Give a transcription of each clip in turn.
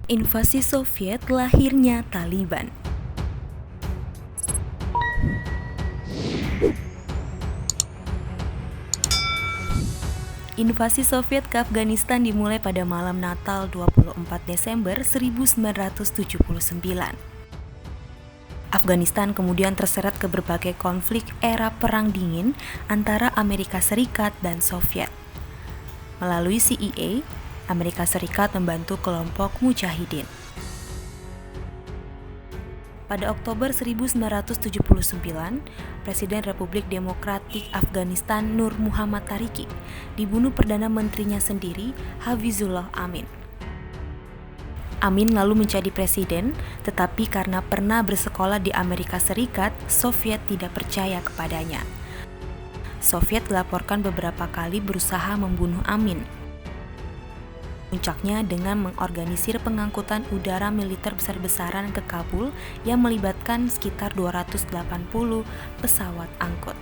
Invasi Soviet, lahirnya Taliban. Invasi Soviet ke Afghanistan dimulai pada malam Natal 24 Desember 1979. Afghanistan kemudian terseret ke berbagai konflik era Perang Dingin antara Amerika Serikat dan Soviet. Melalui CIA, Amerika Serikat membantu kelompok Mujahidin. Pada Oktober 1979, Presiden Republik Demokratik Afghanistan Nur Muhammad Tariki dibunuh Perdana Menterinya sendiri, Hafizullah Amin. Amin lalu menjadi presiden, tetapi karena pernah bersekolah di Amerika Serikat, Soviet tidak percaya kepadanya. Soviet dilaporkan beberapa kali berusaha membunuh Amin. Puncaknya dengan mengorganisir pengangkutan udara militer besar-besaran ke Kabul yang melibatkan sekitar 280 pesawat angkut,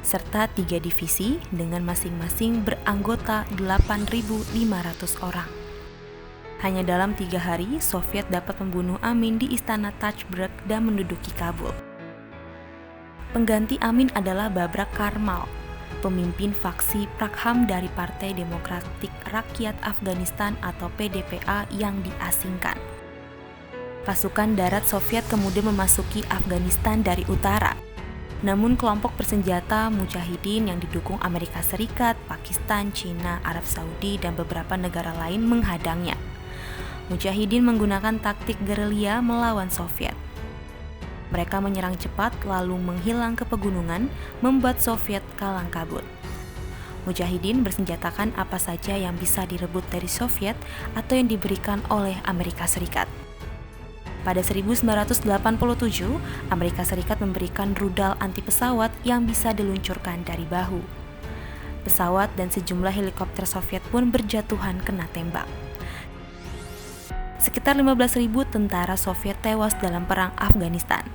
serta 3 divisi dengan masing-masing beranggota 8.500 orang. Hanya dalam 3 hari, Soviet dapat membunuh Amin di Istana Tajbrug dan menduduki Kabul. Pengganti Amin adalah Babrak Karmal, pemimpin faksi Prakham dari Partai Demokratik Rakyat Afghanistan atau PDPA yang diasingkan. Pasukan darat Soviet kemudian memasuki Afghanistan dari utara. Namun kelompok bersenjata Mujahidin yang didukung Amerika Serikat, Pakistan, China, Arab Saudi, dan beberapa negara lain menghadangnya. Mujahidin menggunakan taktik gerilya melawan Soviet. Mereka menyerang cepat lalu menghilang ke pegunungan, membuat Soviet kalang kabut. Mujahidin bersenjatakan apa saja yang bisa direbut dari Soviet atau yang diberikan oleh Amerika Serikat. Pada 1987, Amerika Serikat memberikan rudal anti pesawat yang bisa diluncurkan dari bahu. Pesawat dan sejumlah helikopter Soviet pun berjatuhan kena tembak. Sekitar 15.000 tentara Soviet tewas dalam perang Afghanistan.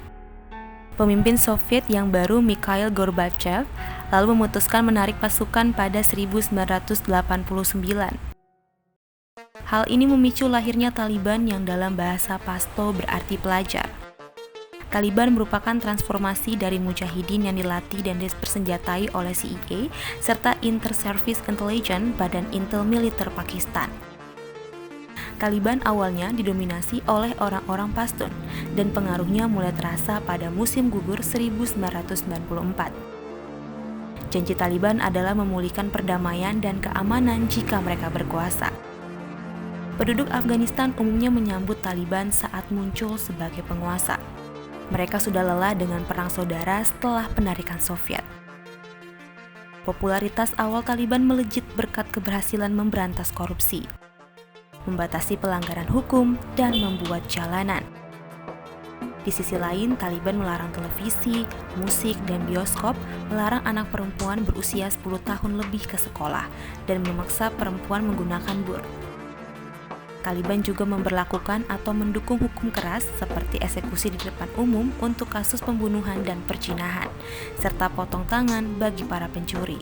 Pemimpin Soviet yang baru, Mikhail Gorbachev, lalu memutuskan menarik pasukan pada 1989. Hal ini memicu lahirnya Taliban yang dalam bahasa Pashto berarti pelajar. Taliban merupakan transformasi dari Mujahidin yang dilatih dan dipersenjatai oleh CIA serta Inter-Service Intelligence Badan Intel Militer Pakistan. Taliban awalnya didominasi oleh orang-orang Pashtun dan pengaruhnya mulai terasa pada musim gugur 1994. Janji Taliban adalah memulihkan perdamaian dan keamanan jika mereka berkuasa. Penduduk Afghanistan umumnya menyambut Taliban saat muncul sebagai penguasa. Mereka sudah lelah dengan perang saudara setelah penarikan Soviet. Popularitas awal Taliban melejit berkat keberhasilan memberantas korupsi, membatasi pelanggaran hukum, dan membuat jalanan. Di sisi lain, Taliban melarang televisi, musik, dan bioskop, melarang anak perempuan berusia 10 tahun lebih ke sekolah, dan memaksa perempuan menggunakan bur. Taliban juga memberlakukan atau mendukung hukum keras seperti eksekusi di depan umum untuk kasus pembunuhan dan perzinahan, serta potong tangan bagi para pencuri.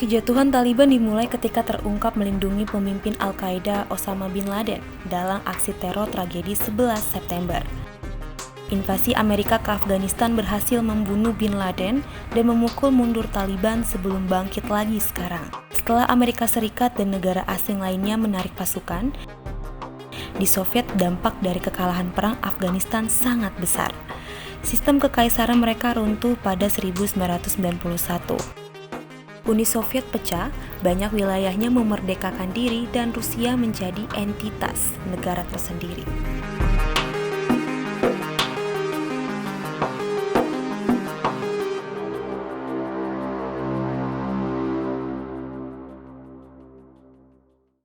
Kejatuhan Taliban dimulai ketika terungkap melindungi pemimpin Al-Qaeda Osama bin Laden dalam aksi teror tragedi 11 September. Invasi Amerika ke Afghanistan berhasil membunuh bin Laden dan memukul mundur Taliban sebelum bangkit lagi sekarang. Setelah Amerika Serikat dan negara asing lainnya menarik pasukan, di Soviet dampak dari kekalahan perang Afghanistan sangat besar. Sistem kekaisaran mereka runtuh pada 1991. Uni Soviet pecah, banyak wilayahnya memerdekakan diri dan Rusia menjadi entitas negara tersendiri.